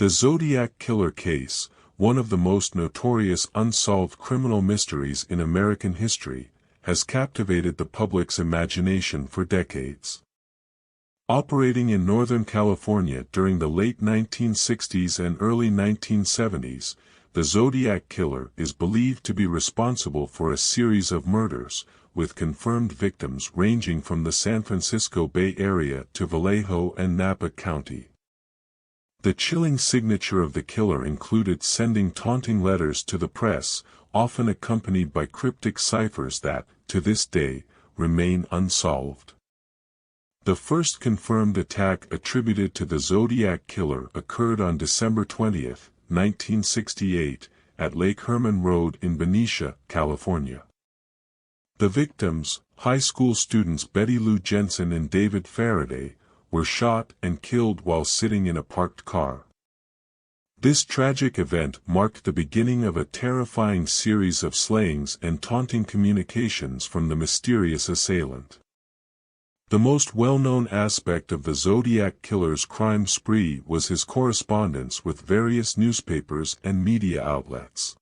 The Zodiac Killer case, one of the most notorious unsolved criminal mysteries in American history, has captivated the public's imagination for decades. Operating in Northern California during the late 1960s and early 1970s, the Zodiac Killer is believed to be responsible for a series of murders, with confirmed victims ranging from the San Francisco Bay Area to Vallejo and Napa County. The chilling signature of the killer included sending taunting letters to the press, often accompanied by cryptic ciphers that, to this day, remain unsolved. The first confirmed attack attributed to the Zodiac Killer occurred on December 20, 1968, at Lake Herman Road in Benicia, California. The victims, high school students Betty Lou Jensen and David Faraday, were shot and killed while sitting in a parked car. This tragic event marked the beginning of a terrifying series of slayings and taunting communications from the mysterious assailant. The most well-known aspect of the Zodiac Killer's crime spree was his correspondence with various newspapers and media outlets.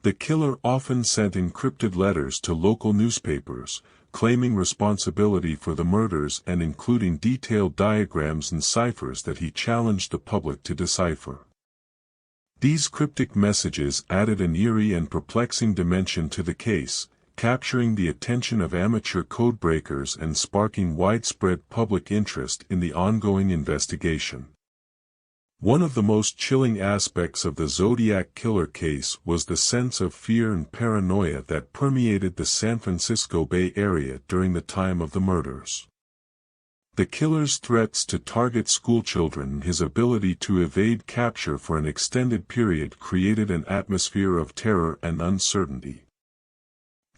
The killer often sent encrypted letters to local newspapers, claiming responsibility for the murders and including detailed diagrams and ciphers that he challenged the public to decipher. These cryptic messages added an eerie and perplexing dimension to the case, capturing the attention of amateur codebreakers and sparking widespread public interest in the ongoing investigation. One of the most chilling aspects of the Zodiac Killer case was the sense of fear and paranoia that permeated the San Francisco Bay Area during the time of the murders. The killer's threats to target schoolchildren and his ability to evade capture for an extended period created an atmosphere of terror and uncertainty.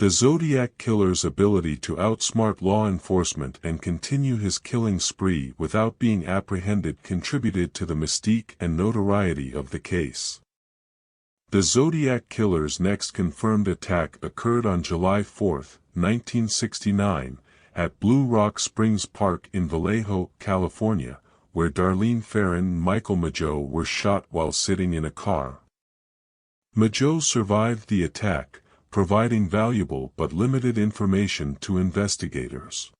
The Zodiac Killer's ability to outsmart law enforcement and continue his killing spree without being apprehended contributed to the mystique and notoriety of the case. The Zodiac Killer's next confirmed attack occurred on July 4, 1969, at Blue Rock Springs Park in Vallejo, California, where Darlene Ferrin and Michael Mageau were shot while sitting in a car. Mageau survived the attack, providing valuable but limited information to investigators.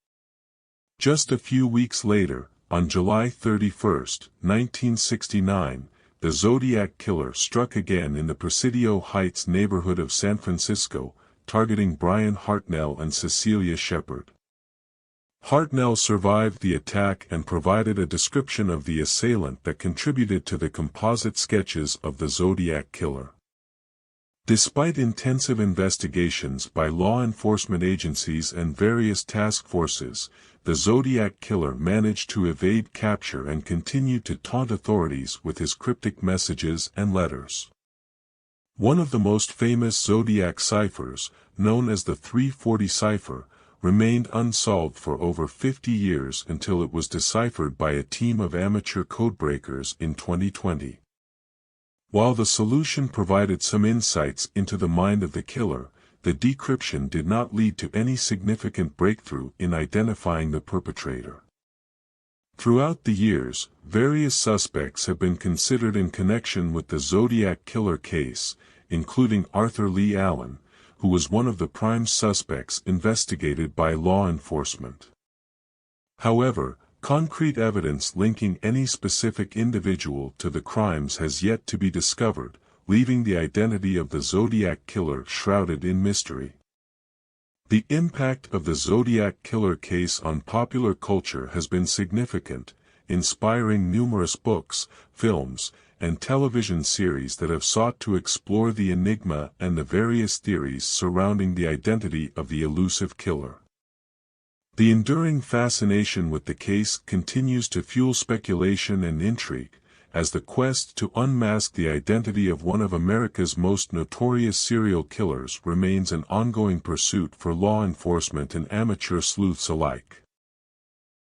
Just a few weeks later, on July 31, 1969, the Zodiac Killer struck again in the Presidio Heights neighborhood of San Francisco, targeting Brian Hartnell and Cecilia Shepard. Hartnell survived the attack and provided a description of the assailant that contributed to the composite sketches of the Zodiac Killer. Despite intensive investigations by law enforcement agencies and various task forces, the Zodiac Killer managed to evade capture and continued to taunt authorities with his cryptic messages and letters. One of the most famous Zodiac ciphers, known as the 340 cipher, remained unsolved for over 50 years until it was deciphered by a team of amateur codebreakers in 2020. While the solution provided some insights into the mind of the killer, the decryption did not lead to any significant breakthrough in identifying the perpetrator. Throughout the years, various suspects have been considered in connection with the Zodiac Killer case, including Arthur Lee Allen, who was one of the prime suspects investigated by law enforcement. However, concrete evidence linking any specific individual to the crimes has yet to be discovered, leaving the identity of the Zodiac Killer shrouded in mystery. The impact of the Zodiac Killer case on popular culture has been significant, inspiring numerous books, films, and television series that have sought to explore the enigma and the various theories surrounding the identity of the elusive killer. The enduring fascination with the case continues to fuel speculation and intrigue, as the quest to unmask the identity of one of America's most notorious serial killers remains an ongoing pursuit for law enforcement and amateur sleuths alike.